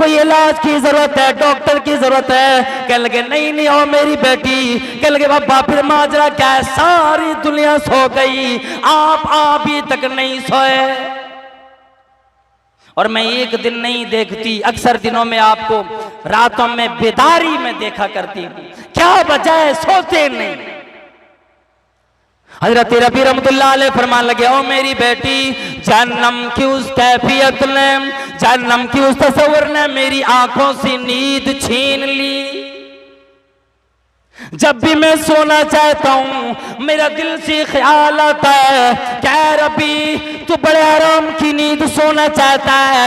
कोई इलाज की जरूरत है, डॉक्टर की जरूरत है। कहने लगे नहीं नहीं ओ मेरी बेटी। कहने लगे बाबा फिर माजरा क्या है? सारी दुनिया सो गई, आप अभी तक नहीं सोए और मैं एक दिन नहीं देखती, अक्सर दिनों में आपको रातों में बेदारी में देखा करती हूं, क्या वजह है सोते नहीं? हजरत रबी रहमतुल्लाह अलैह फरमान लगे ओ मेरी बेटी, जहन्नम की उस कैफियत ने, जहन्नम की उस तस्वर ने मेरी आंखों से नींद छीन ली। जब भी मैं सोना चाहता हूं मेरा दिल से ख्याल आता है, क्या रबी तू बड़े आराम की नींद सोना चाहता है,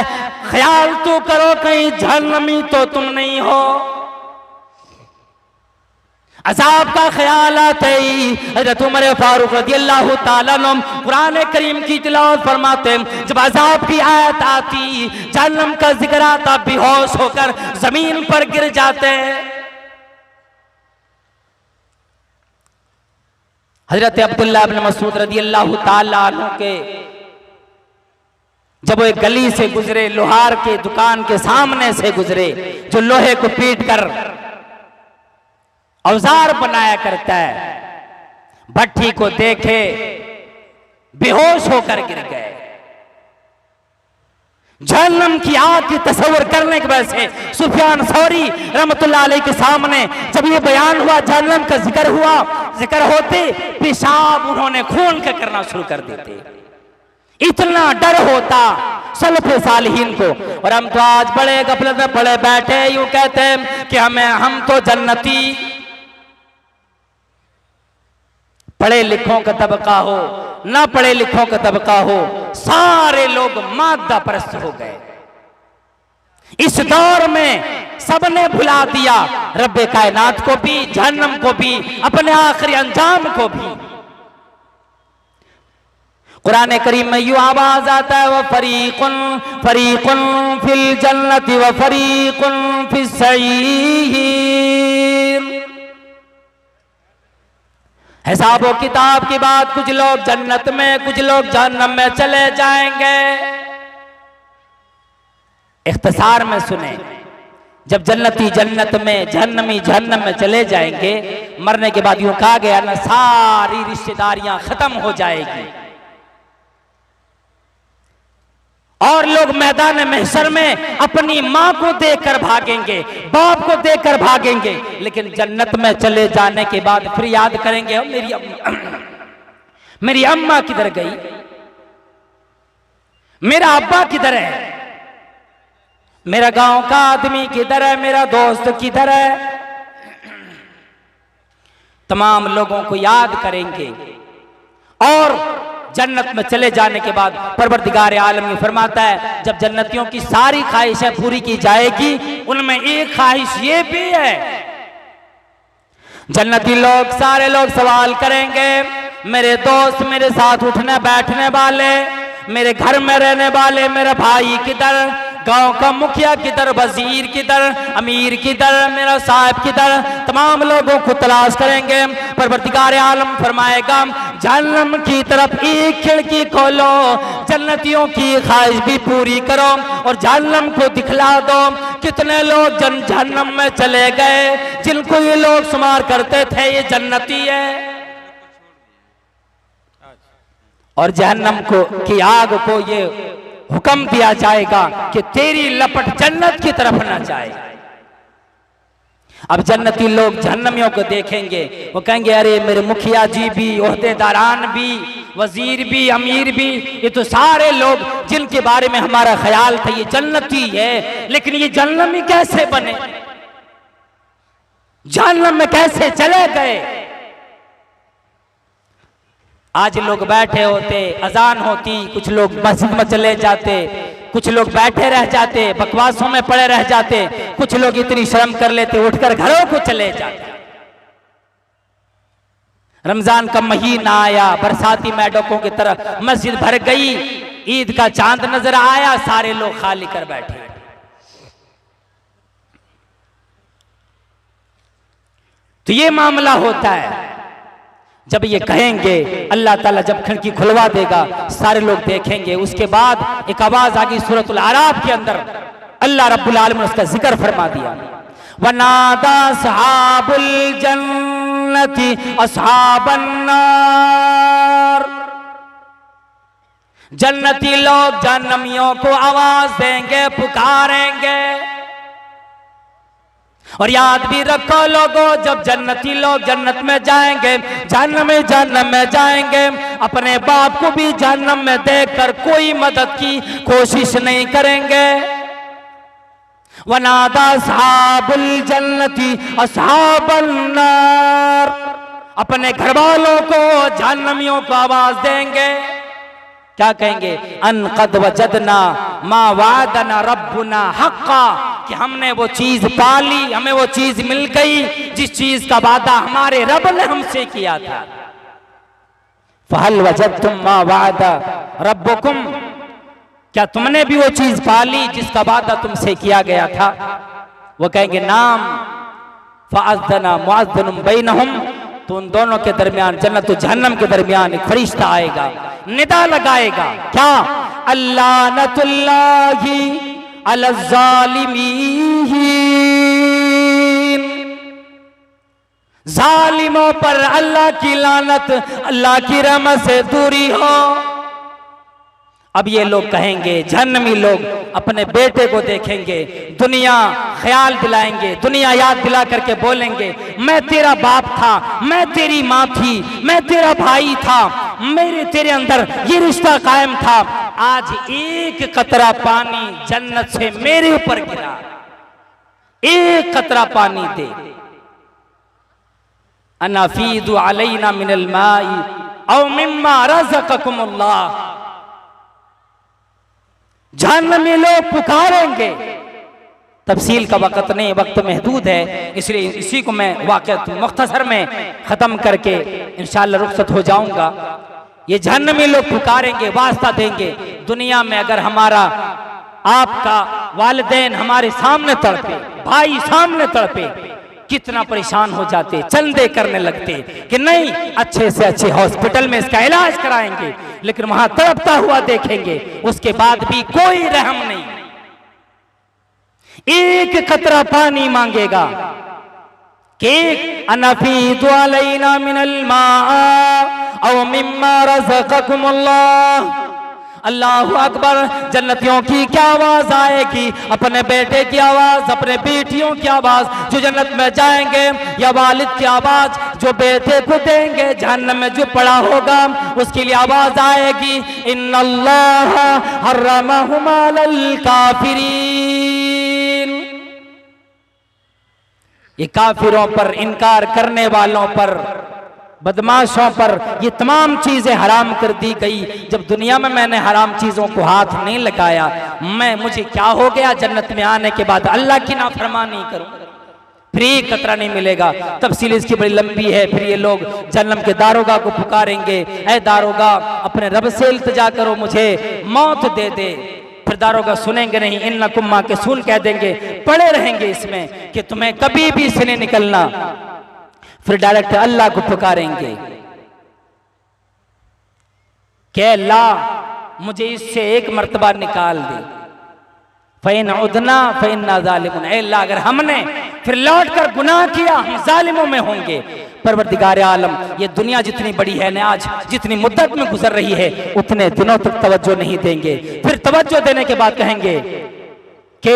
ख्याल तो करो कहीं जहन्नमी तो तुम नहीं हो। अज़ाब का ख्याल आते ही हज़रत उमर फारूक रज़ियल्लाहु ताला अन्हु कुरान करीम की तिलावत फरमाते, जब अज़ाब की आयत आती, जहन्नम का जिक्र आता, बेहोश होकर जमीन पर गिर जाते। हजरत अब्दुल्लाह इब्न मसूद रज़ियल्लाहु ताला अन्हु के जब वो एक गली से गुजरे, लोहार के दुकान के सामने से गुजरे, जो लोहे को पीट कर औजार बनाया करता है, भट्ठी को देखे बेहोश होकर गिर गए। जहन्नम की आग की तस्वर करने की वजह से सुफियान सौरी रहमतुल्लाह अलैह के सामने जब ये बयान हुआ, जहन्नम का जिक्र हुआ, जिक्र होते पेशाब उन्होंने खून का करना शुरू कर देते। इतना डर होता सलफ़ सालिहीन को। और हम तो आज बड़े गफलत में पड़े बैठे, यूं कहते हैं कि हम तो जन्नती, पढ़े लिखों का तबका हो ना पढ़े लिखों का तबका हो, सारे लोग मादा परस्त हो गए। इस दौर में सबने भुला दिया रब्बे कायनात को भी, जहन्नम को भी, अपने आखिरी अंजाम को भी। कुरान करीम में यूं आवाज आता है, व फरीकुन फरीकुन फिल जन्नति व फरीकुन फिस सईर। हिसाब व किताब की बात, कुछ लोग जन्नत में, कुछ लोग जहन्नम में चले जाएंगे। इख्तिसार में सुने, जब जन्नती जन्नत में, जहन्नमी जहन्नम में चले जाएंगे, मरने के बाद यूं कहा गया ना, सारी रिश्तेदारियां खत्म हो जाएगी और लोग मैदान महशर में अपनी मां को देखकर भागेंगे, बाप को देखकर भागेंगे। लेकिन जन्नत में चले जाने के बाद फिर याद करेंगे, मेरी अम्मा किधर गई, मेरा अब्बा किधर है, मेरा गांव का आदमी किधर है, मेरा दोस्त किधर है। तमाम लोगों को याद करेंगे। और जन्नत में चले जाने के बाद परवरदिगार आलम ये फरमाता है, जब जन्नतियों की सारी ख्वाहिशें पूरी की जाएगी, उनमें एक ख्वाहिश ये भी है, जन्नती लोग, सारे लोग सवाल करेंगे, मेरे दोस्त, मेरे साथ उठने बैठने वाले, मेरे घर में रहने वाले, मेरा भाई किधर, गांव का मुखिया किधर, वजीर किधर, अमीर किधर, मेरा साहब किधर। तमाम लोगों को तलाश करेंगे। परवरदिगार आलम फरमाएगा, जहन्नम की तरफ एक खिड़की खोलो, जन्नतियों की ख्वाहिश भी पूरी करो और जहन्नम को दिखला दो। कितने लोग जहन्नम में चले गए, जिनको ये लोग शुमार करते थे ये जन्नती है, और जहन्नम को की आग को ये हुक्म दिया जाएगा कि तेरी लपट जन्नत की तरफ न जाए। अब जन्नती लोग जहन्नमियों को देखेंगे, वो कहेंगे अरे मेरे मुखिया जी भी, ओहदेदारान भी, वजीर भी, अमीर भी, ये तो सारे लोग जिनके बारे में हमारा ख्याल था ये जन्नती है, लेकिन ये जहन्नमी कैसे बने, जहन्नम में कैसे चले गए। आज लोग बैठे होते, अजान होती, कुछ लोग मस्जिद में चले जाते, कुछ लोग बैठे रह जाते, बकवासों में पड़े रह जाते, कुछ लोग इतनी शर्म कर लेते उठकर घरों को चले जाते। रमजान का महीना आया, बरसाती मेढकों की तरह मस्जिद भर गई, ईद का चांद नजर आया, सारे लोग खाली कर बैठे। तो ये मामला होता है। जब ये कहेंगे, अल्लाह ताला जब खिड़की खुलवा देगा, सारे लोग देखेंगे। उसके बाद एक आवाज आ गई सूरतुल आराफ के अंदर, अल्लाह रब्बुल आलमीन ने उसका जिक्र फरमा दिया। वनादा सहाबुल जन्नति अस्हाबन नार, जन्नती लोग जहन्नमियों को आवाज देंगे, पुकारेंगे। और याद भी रखो लोगों, जब जन्नती लोग जन्नत में जाएंगे, जहन्नम में जाएंगे, अपने बाप को भी जहन्नम में देखकर कोई मदद की कोशिश नहीं करेंगे। वनादा अस्हाबुल जन्नति अस्हाबन नार, अपने घर वालों को जहन्नमियों को आवाज देंगे, क्या कहेंगे? अन कद वजदना मा वादना रब्बुना हक्का, कि हमने वो चीज पाली, हमें वो चीज मिल गई जिस चीज का वादा हमारे रब ने हमसे किया था। फहल वजदतुम मा वादा रब्बुकुम, क्या तुमने भी वो चीज पाली जिसका वादा तुमसे किया गया था? वो कहेंगे नाम। फअज़्ज़ना मुअज़्ज़िनुम बैनहुम, तो उन दोनों के दरमियान, जन्नत और जहन्नम के दरमियान एक फरिश्ता आएगा, निदा लगाएगा, क्या? अल्लानतुल्लाहि अलज़्ज़ालिमीन, जालिमों पर अल्लाह की लानत, अल्लाह की रहमत से दूरी हो। अब ये लोग कहेंगे, जहन्नमी लोग अपने बेटे को देखेंगे, दुनिया ख्याल दिलाएंगे, दुनिया याद दिला करके बोलेंगे, मैं तेरा बाप था, मैं तेरी माँ थी, मैं तेरा भाई था, मेरे तेरे अंदर ये रिश्ता कायम था। आज एक कतरा पानी जन्नत से मेरे ऊपर गिरा, एक कतरा पानी दे। अनाफीदु अलैना मिनल माई औ मिम्मा रज़क़कुमुल्लाह, जहन्नमी लोग पुकारेंगे। तफसील का वक्त नहीं, वक्त महदूद है, इसलिए इसी को मैं वाक़ियत मुख्तसर में ख़त्म करके इंशाअल्लाह रुखसत हो जाऊंगा। ये जहन्नमी लोग पुकारेंगे, वास्ता देंगे, दुनिया में अगर हमारा आपका वालिदैन हमारे सामने तड़पे, भाई सामने तड़पे, कितना परेशान हो जाते, चंदे करने लगते कि नहीं अच्छे से अच्छे हॉस्पिटल में इसका इलाज कराएंगे, लेकिन वहां तड़पता हुआ देखेंगे, उसके बाद भी कोई रहम नहीं। एक कतरा पानी मांगेगा कि अनफीदु अलैना मिनल मा औ मिम्मा रज़क़कुमुल्लाह। अल्लाहु अकबर, जन्नतियों की क्या आवाज आएगी? अपने बेटे की आवाज, अपने बेटियों की आवाज जो जन्नत में जाएंगे, या वालिद की आवाज जो बेटे को देंगे, जहन्नम में जो पड़ा होगा उसके लिए आवाज आएगी, इन्नल्लाह हर्रमहुमा अलल काफिरीन। ये काफिरों पर, इनकार करने वालों पर, बदमाशों पर ये तमाम चीजें हराम कर दी गई। जब दुनिया में मैंने हराम चीजों को हाथ नहीं लगाया, मुझे क्या हो गया? जन्नत में आने के बाद अल्लाह की नाफरमानी करूं, फिर एक कतरा नहीं मिलेगा। तफसील इसकी बड़ी लंबी है। फिर ये लोग जन्नम के दारोगा को पुकारेंगे, ऐ दारोगा अपने रब से इल्तिजा करो, मुझे मौत दे दे। फिर दारोगा सुनेंगे नहीं, इन्नकुम मा के सुन कह देंगे, पड़े रहेंगे इसमें कि तुम्हें कभी भी इससे नहीं निकलना। फिर डायरेक्ट अल्लाह को पुकारेंगे कि अल्लाह मुझे इससे एक मर्तबा निकाल दे। फ़इन उदना फ़इन्ना ज़ालिमून, अल्लाह अगर हमने फिर लौट कर गुनाह किया हम जालिमों में होंगे। परवरदिगार आलम, ये दुनिया जितनी बड़ी है ना, आज जितनी मुद्दत में गुजर रही है, उतने दिनों तक तवज्जो नहीं देंगे। फिर तवज्जो देने के बाद कहेंगे कि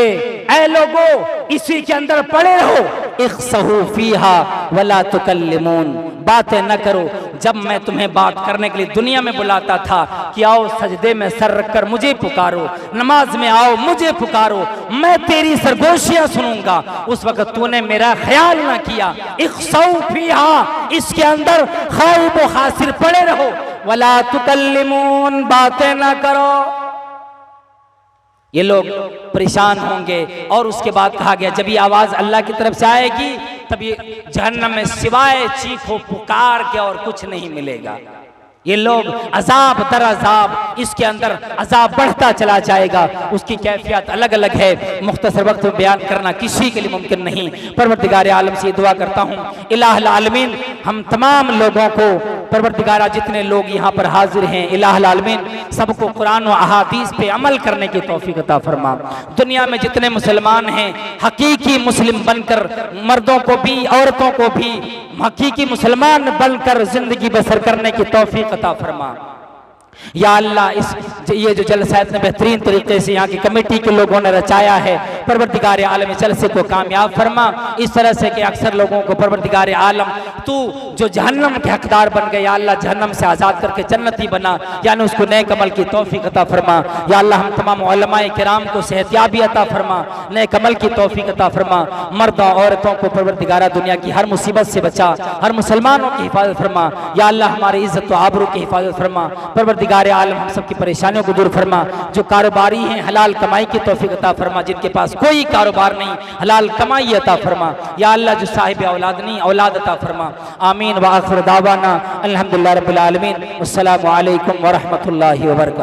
ऐ लोगो इसी के अंदर पड़े रहो, इख्सहू फीहा वला तुकल्लिमून, बातें न करो। जब मैं तुम्हें बात करने के लिए दुनिया में बुलाता था कि आओ सजदे में सर रखकर मुझे पुकारो, नमाज में आओ मुझे पुकारो, मैं तेरी सरगोशियां सुनूंगा, उस वक्त तूने मेरा ख्याल ना किया। इख्सहू फीहा, इसके अंदर खाइब व खासिर पड़े रहो, वला तुकल्लिमून, बातें ना करो। ये लोग परेशान होंगे। और उसके बाद कहा गया जब ये आवाज अल्लाह की तरफ से आएगी, तब ये जहन्नम में सिवाय चीखो पुकार के और कुछ नहीं मिलेगा। ये लोग अजाब दर अजाब, इसके अंदर अजाब बढ़ता चला जाएगा। उसकी कैफियत अलग अलग है, मुख्तसर वक्त में बयान करना किसी के लिए मुमकिन नहीं। परवरदिगार आलम से दुआ करता हूँ, इलाहुल आलमीन हम तमाम लोगों को परवरदिगारा जितने लोग यहाँ पर हाजिर हैं इलाहुल आलमीन सबको कुरान और अहादीस पे अमल करने की तौफीक अता फरमा। दुनिया में जितने मुसलमान हैं हकीकी मुस्लिम बनकर, मर्दों को भी औरतों को भी हकीकी मुसलमान बनकर जिंदगी बसर करने की तौफीक अता फरमा। या अल्लाह ये जो जलसा इतने बेहतरीन तरीके से यहाँ की कमेटी के लोगों ने रचाया है, परवरदिगार आलम जलसे को कामयाब फरमा। इस तरह से कि अक्सर लोगों को परवरदिगार आलम तू जो जहन्नम के हकदार बन गए, या अल्लाह जहन्नम से आज़ाद करके जन्नती बना, यानी उसको नेक अमल की तौफीक अता फरमा। या अल्लाह हम तमाम उलमाए किराम को सेहतियाबी अता फरमा, नेक अमल की तौफीक अता फरमा। मर्दों औरतों को परवरदिगार दुनिया की हर मुसीबत से बचा, हर मुसलमानों की हिफाजत फरमा। या अल्लाह हमारी इज्जत व आबरू की हिफाजत फरमा। परवरदिगार आलम हम सबकी परेशानियों को दूर फरमा। जो कारोबारी हैं हलाल कमाई की तौफीक अता फरमा, जिनके पास कोई कारोबार नहीं हलाल कमाई अता फरमा। या अल्लाह जो साहिब औलाद नहीं औलाद अता फरमा। आमीन व आखिर दावाना अल्हम्दुलिल्लाह रब्बिल आलमीन। अस्सलामु अलैकुम व रहमतुल्लाहि व बरकातहू।